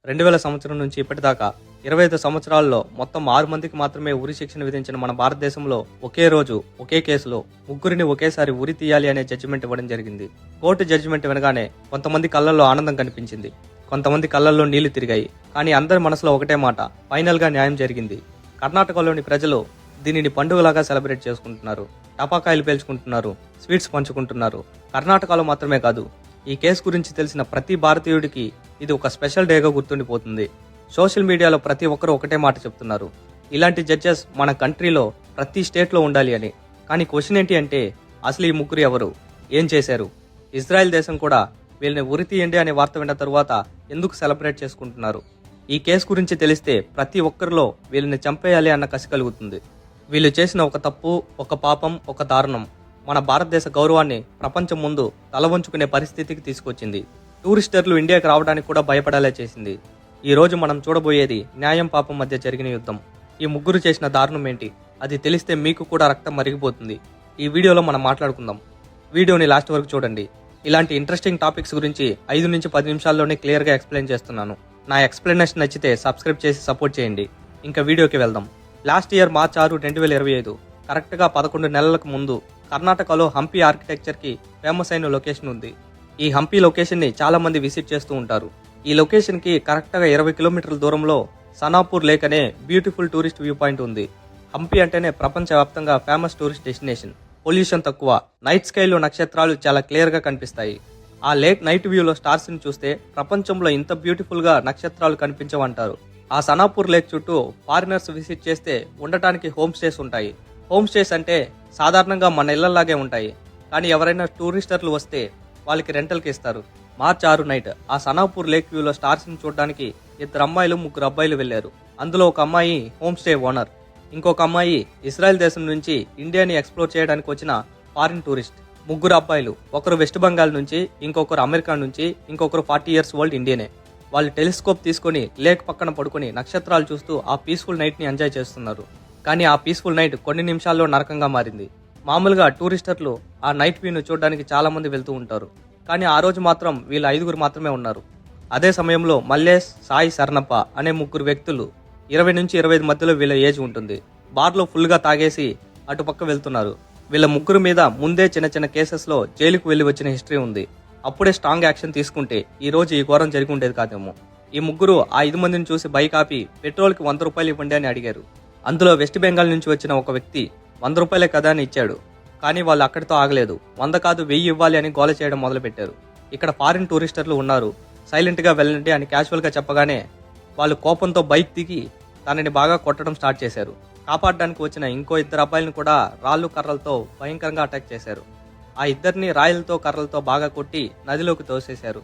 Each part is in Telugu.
2000 సంవత్సరం నుంచి ఇప్పటిదాకా 25 సంవత్సరాల్లో మొత్తం 6 మందికి మాత్రమే ఉరి శిక్షను విధించిన మన భారతదేశంలో ఒకే రోజు ఒకే కేసులో ముగ్గురిని ఒకేసారి ఉరి తీయాలి అనే జడ్జిమెంట్ ఇవ్వడం జరిగింది. కోర్టు జడ్జిమెంట్ వినగానే కొంతమంది కళ్ళల్లో ఆనందం కనిపించింది, కొంతమంది కళ్ళల్లో నీళ్లు తిరిగాయి. కానీ అందరి మనసులో ఒకటే మాట, ఫైనల్ గా న్యాయం జరిగింది. కర్ణాటకలోని ప్రజలు దీనిని పండుగలాగా సెలబ్రేట్ చేసుకుంటున్నారు, టపాకాయలు పేల్చుకుంటున్నారు, స్వీట్స్ పంచుకుంటున్నారు. కర్ణాటకలో మాత్రమే కాదు, ఈ కేసు గురించి తెలిసిన ప్రతి భారతీయుడికి ఇది ఒక స్పెషల్ డేగా గుర్తుండిపోతుంది. సోషల్ మీడియాలో ప్రతి ఒక్కరు ఒకటే మాట చెప్తున్నారు, ఇలాంటి జడ్జెస్ మన కంట్రీలో ప్రతి స్టేట్లో ఉండాలి అని. కానీ క్వశ్చన్ ఏంటి అంటే, అసలు ఈ ముగ్గురు ఎవరు, ఏం చేశారు? ఇజ్రాయెల్ దేశం కూడా వీళ్ళని ఉరి తీయండి అనే వార్త విన్న తరువాత ఎందుకు సెలబ్రేట్ చేసుకుంటున్నారు? ఈ కేసు గురించి తెలిస్తే ప్రతి ఒక్కరిలో వీళ్ళని చంపేయాలి అన్న కసి కలుగుతుంది. వీళ్ళు చేసిన ఒక తప్పు, ఒక పాపం, ఒక దారుణం మన భారతదేశ గౌరవాన్ని ప్రపంచం ముందు తలవంచుకునే పరిస్థితికి తీసుకొచ్చింది. టూరిస్టర్లు ఇండియాకి రావడానికి కూడా భయపడేలా చేసింది. ఈ రోజు మనం చూడబోయేది న్యాయం పాపం మధ్య జరిగిన యుద్ధం. ఈ ముగ్గురు చేసిన దారుణం ఏంటి, అది తెలిస్తే మీకు కూడా రక్తం మరిగిపోతుంది. ఈ వీడియోలో మనం మాట్లాడుకుందాం. వీడియోని లాస్ట్ వరకు చూడండి. ఇలాంటి ఇంట్రెస్టింగ్ టాపిక్స్ గురించి 5 నుంచి 10 నిమిషాల్లోనే క్లియర్గా ఎక్స్ప్లెయిన్ చేస్తున్నాను. నా ఎక్స్ప్లెనేషన్ నచ్చితే సబ్స్క్రైబ్ చేసి సపోర్ట్ చేయండి. ఇంకా వీడియోకి వెళ్దాం. లాస్ట్ ఇయర్ మార్చ్ 6, 2025 కరెక్ట్గా 11 నెలలకు ముందు కర్ణాటకలో హంపి ఆర్కిటెక్చర్ కి ఫేమస్ అయిన లొకేషన్ ఉంది. ఈ హంపి లొకేషన్ ని చాలా మంది విజిట్ చేస్తూ ఉంటారు. ఈ లొకేషన్ కి కరెక్ట్గా 20 కిలోమీటర్ల దూరంలో సనాపూర్ లేక్ అనే బ్యూటిఫుల్ టూరిస్ట్ వ్యూ పాయింట్ ఉంది. హంపి అంటేనే ప్రపంచవ్యాప్తంగా ఫేమస్ టూరిస్ట్ డెస్టినేషన్. పొల్యూషన్ తక్కువ, నైట్ స్కైలో నక్షత్రాలు చాలా క్లియర్ గా కనిపిస్తాయి. ఆ లేక్ నైట్ వ్యూలో స్టార్స్ ని చూస్తే ప్రపంచంలో ఇంత బ్యూటిఫుల్ గా నక్షత్రాలు కనిపించవంటారు. ఆ సనాపూర్ లేక్ చుట్టూ ఫారినర్స్ విజిట్ చేస్తే ఉండటానికి హోమ్ స్టేస్ ఉంటాయి. హోమ్ స్టేస్ అంటే సాధారణంగా మన ఇళ్లలాగే ఉంటాయి, కానీ ఎవరైనా టూరిస్టర్లు వస్తే వాళ్ళకి రెంటల్కి ఇస్తారు. మార్చ్ 6 నైట్ ఆ సనాపూర్ లేక్ వ్యూలో స్టార్స్ ని చూడడానికి 2 అమ్మాయిలు 3 అబ్బాయిలు వెళ్లారు. అందులో ఒక అమ్మాయి హోమ్ స్టే ఓనర్, ఇంకొక అమ్మాయి ఇజ్రాయెల్ దేశం నుంచి ఇండియాని ఎక్స్ప్లోర్ చేయడానికి వచ్చిన ఫారిన్ టూరిస్ట్. 3 అబ్బాయిలు, ఒకరు వెస్ట్ బెంగాల్ నుంచి, ఇంకొకరు అమెరికా నుంచి, ఇంకొకరు 40 years ఓల్డ్ ఇండియనే. వాళ్ళు టెలిస్కోప్ తీసుకుని లేక్ పక్కన పడుకుని నక్షత్రాలు చూస్తూ ఆ పీస్ఫుల్ నైట్ ని ఎంజాయ్ చేస్తున్నారు. కానీ ఆ పీస్ఫుల్ నైట్ కొన్ని నిమిషాల్లో నరకంగా మారింది. మామూలుగా టూరిస్టర్లు ఆ నైట్ వ్యూను చూడడానికి చాలా మంది వెళ్తూ ఉంటారు, కానీ ఆ రోజు మాత్రం వీళ్ళ 5 మాత్రమే ఉన్నారు. అదే సమయంలో మల్లేష్, సాయి, శరణప్ప అనే 3 వ్యక్తులు 20 నుంచి 25 మధ్యలో వీళ్ళ ఏజ్ ఉంటుంది. బార్లో ఫుల్గా తాగేసి అటుపక్క వెళ్తున్నారు. వీళ్ళ 3 మీద ముందే చిన్న చిన్న కేసెస్లో జైలుకు వెళ్లి వచ్చిన హిస్టరీ ఉంది. అప్పుడే స్ట్రాంగ్ యాక్షన్ తీసుకుంటే ఈ రోజు ఈ ఘోరం జరిగి ఉండేది కాదేమో. ఈ 3 ఆ 5 మందిని చూసి బైక్ ఆపి పెట్రోల్కి 100 రూపాయలు ఇవ్వండి అని అడిగారు. అందులో వెస్ట్ బెంగాల్ నుంచి వచ్చిన ఒక వ్యక్తి 100 రూపాయలే కదా అని ఇచ్చాడు. కానీ వాళ్ళు అక్కడితో ఆగలేదు. 100 కాదు 1000 ఇవ్వాలి అని గోల చేయడం మొదలు పెట్టారు. ఇక్కడ ఫారిన్ టూరిస్టర్లు ఉన్నారు, సైలెంట్ గా వెళ్ళండి అని క్యాజువల్ గా చెప్పగానే వాళ్ళు కోపంతో బైక్ దిగి తనని బాగా కొట్టడం స్టార్ట్ చేశారు. కాపాడడానికి వచ్చిన ఇంకో 2 అబ్బాయిలను కూడా రాళ్ళు కర్రలతో భయంకరంగా అటాక్ చేశారు. ఆ 2 రాయలతో కర్రలతో బాగా కొట్టి నదిలోకి తోసేశారు.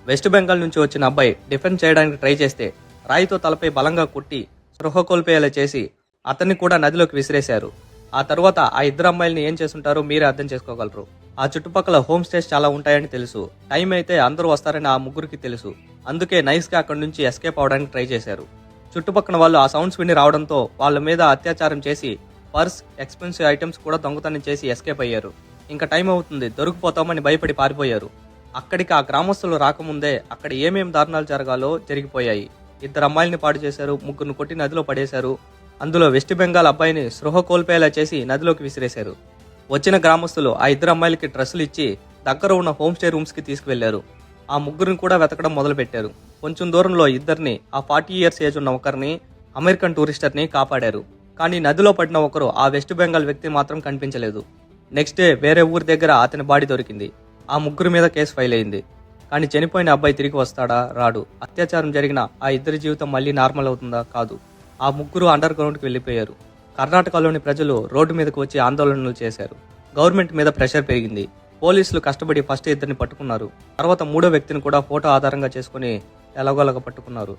వెస్ట్ బెంగాల్ నుంచి వచ్చిన అబ్బాయి డిఫెండ్ చేయడానికి ట్రై చేస్తే రాయితో తలపై బలంగా కొట్టి స్పృహ కోల్పోయేలా చేసి అతన్ని కూడా నదిలోకి విసిరేశారు. ఆ తర్వాత ఆ 2 అమ్మాయిల్ని ఏం చేస్తుంటారో మీరే అర్థం చేసుకోగలరు. ఆ చుట్టుపక్కల హోమ్ స్టేస్ చాలా ఉంటాయని తెలుసు. టైం అయితే అందరూ వస్తారని ఆ 3కి తెలుసు. అందుకే నైస్ గా అక్కడి నుంచి ఎస్కేప్ అవడానికి ట్రై చేశారు. చుట్టుపక్కల వాళ్ళు ఆ సౌండ్స్ విని రావడంతో వాళ్ళ మీద అత్యాచారం చేసి పర్స్, ఎక్స్పెన్సివ్ ఐటమ్స్ కూడా దొంగతనం చేసి ఎస్కేప్ అయ్యారు. ఇంకా టైం అవుతుంది, దొరికిపోతామని భయపడి పారిపోయారు. అక్కడికి ఆ గ్రామస్తులు రాకముందే అక్కడ ఏమేం దారుణాలు జరగాలో జరిగిపోయాయి. 2 అమ్మాయిల్ని పాడు చేశారు, 3 కొట్టి నదిలో పడేశారు. అందులో వెస్ట్ బెంగాల్ అబ్బాయిని స్పృహ కోల్పోయేలా చేసి నదిలోకి విసిరేశారు. వచ్చిన గ్రామస్తులు ఆ 2 అమ్మాయిలకి డ్రెస్సులు ఇచ్చి దగ్గర ఉన్న హోమ్ స్టే రూమ్స్ కి తీసుకువెళ్లారు. ఆ 3 కూడా వెతకడం మొదలు పెట్టారు. కొంచెం దూరంలో 2 ఆ 40 years ఏజ్ ఉన్న ఒకరిని, అమెరికన్ టూరిస్టర్ ని కాపాడారు. కానీ నదిలో పడిన ఒకరు ఆ వెస్ట్ బెంగాల్ వ్యక్తి మాత్రం కనిపించలేదు. నెక్స్ట్ డే వేరే ఊరి దగ్గర అతని బాడీ దొరికింది. ఆ 3 మీద కేసు ఫైల్ అయింది. కానీ చనిపోయిన అబ్బాయి తిరిగి వస్తాడా? రాడు. అత్యాచారం జరిగిన ఆ 2 జీవితం మళ్ళీ నార్మల్ అవుతుందా? కాదు. ఆ 3 అండర్ గ్రౌండ్కి వెళ్లిపోయారు. కర్ణాటకలోని ప్రజలు రోడ్డు మీదకు వచ్చి ఆందోళనలు చేశారు. గవర్నమెంట్ మీద ప్రెషర్ పెరిగింది. పోలీసులు కష్టపడి ఫస్ట్ 2 పట్టుకున్నారు. తర్వాత 3వ వ్యక్తిని కూడా ఫోటో ఆధారంగా చేసుకుని ఎలాగోలాగా పట్టుకున్నారు.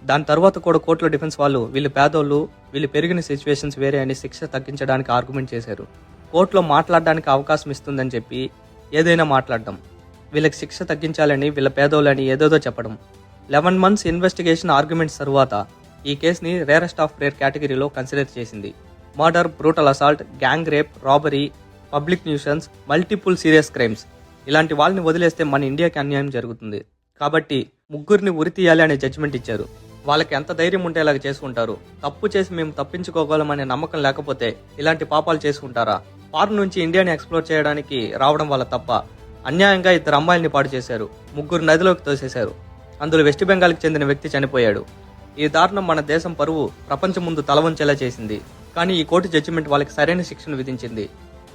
దాని తర్వాత కూడా కోర్టులో డిఫెన్స్ వాళ్ళు వీళ్ళు పేదోళ్ళు, వీళ్ళు పెరిగిన సిచ్యువేషన్స్ వేరే అని శిక్ష తగ్గించడానికి ఆర్గ్యుమెంట్ చేశారు. కోర్టులో మాట్లాడడానికి అవకాశం ఇస్తుందని చెప్పి ఏదైనా మాట్లాడడం, వీళ్ళకి శిక్ష తగ్గించాలని, వీళ్ళ పేదోళ్ళని ఏదేదో చెప్పడం. 11 months ఇన్వెస్టిగేషన్ ఆర్గ్యుమెంట్స్ తరువాత ఈ కేసుని రేరెస్ట్ ఆఫ్ రేర్ కేటగిరీలో కన్సిడర్ చేసింది. Murder, brutal assault, gang rape, robbery, public nuisance, multiple serious crimes ఇలాంటి వాళ్ళని వదిలేస్తే మన ఇండియాకి అన్యాయం జరుగుతుంది. కాబట్టి ముగ్గురిని ఉరి తీయాలి అనే జడ్జిమెంట్ ఇచ్చారు. వాళ్ళకి ఎంత ధైర్యం ఉంటే ఇలాగ చేసుకుంటారు? తప్పు చేసి మేము తప్పించుకోగలమనే నమ్మకం లేకపోతే ఇలాంటి పాపాలు చేసుకుంటారా? ఫారెన్ నుంచి ఇండియాని ఎక్స్ప్లోర్ చేయడానికి రావడం వల్ల తప్ప అన్యాయంగా 2 అమ్మాయిల్ని పాడు చేశారు. 3 నదిలోకి తోసేశారు. అందులో వెస్ట్ బెంగాల్కి చెందిన వ్యక్తి చనిపోయాడు. ఈ దారుణం మన దేశం పరువు ప్రపంచం ముందు తలవంచేలా చేసింది. కానీ ఈ కోర్టు జడ్జిమెంట్ వాళ్ళకి సరైన శిక్షను విధించింది.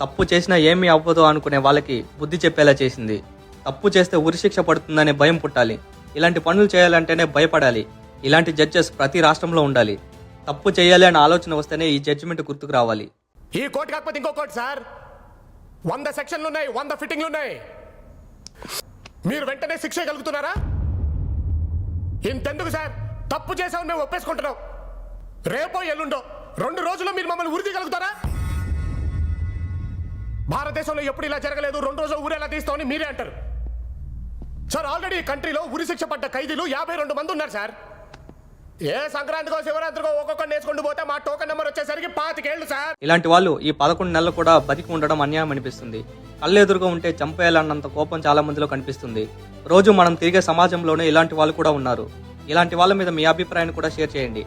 తప్పు చేసినా ఏమీ అవ్వదు అనుకునే వాళ్ళకి బుద్ధి చెప్పేలా చేసింది. తప్పు చేస్తే ఉరిశిక్ష పడుతుందనే భయం పుట్టాలి. ఇలాంటి పనులు చేయాలంటేనే భయపడాలి. ఇలాంటి జడ్జెస్ ప్రతి రాష్ట్రంలో ఉండాలి. తప్పు చేయాలి అనే ఆలోచన వస్తేనే ఈ జడ్జిమెంట్ గుర్తుకు రావాలి. ఈ కోర్టు కాకపోతే ఇంకో కోర్టు సార్. 100 సెక్షన్లు ఉన్నాయి, 100 ఫిట్టింగ్లు ఉన్నాయి. మీరు వెంటనే శిక్ష కలుగుతున్నారా? ఇంతెందుకు సార్, తప్పు చేసామని మేము ఒప్పేసుకుంటున్నాం. రేపో ఎల్లుండో 2 రోజుల్లో మీరు మమ్మల్ని ఉరి తీయగలుగుతారా? భారతదేశంలో ఎప్పుడు ఇలా జరగలేదు. 2 రోజులు ఊరు ఎలా తీస్తామని మీరే అంటారు సార్. ఆల్రెడీ ఈ కంట్రీలో ఉరి శిక్ష పడ్డ ఖైదీలు 52 మంది ఉన్నారు సార్. ఏ సంక్రాంతికో శివరాత్రికో ఒక్కొక్కరిని వేసుకుంటూ పోతే మా టోకెన్ నెంబర్ వచ్చేసరికి 25 ఏళ్ళు సార్. ఇలాంటి వాళ్ళు ఈ 11 నెలలు కూడా బతికి ఉండడం అన్యాయం అనిపిస్తుంది. కళ్ళెదురుగా ఉంటే చంపేయాలన్నంత కోపం చాలా మందిలో కనిపిస్తుంది. రోజు మనం తిరిగే సమాజంలోనే ఇలాంటి వాళ్ళు కూడా ఉన్నారు. ఇలాంటి వాళ్ళ మీద మీ అభిప్రాయాన్ని కూడా షేర్ చేయండి.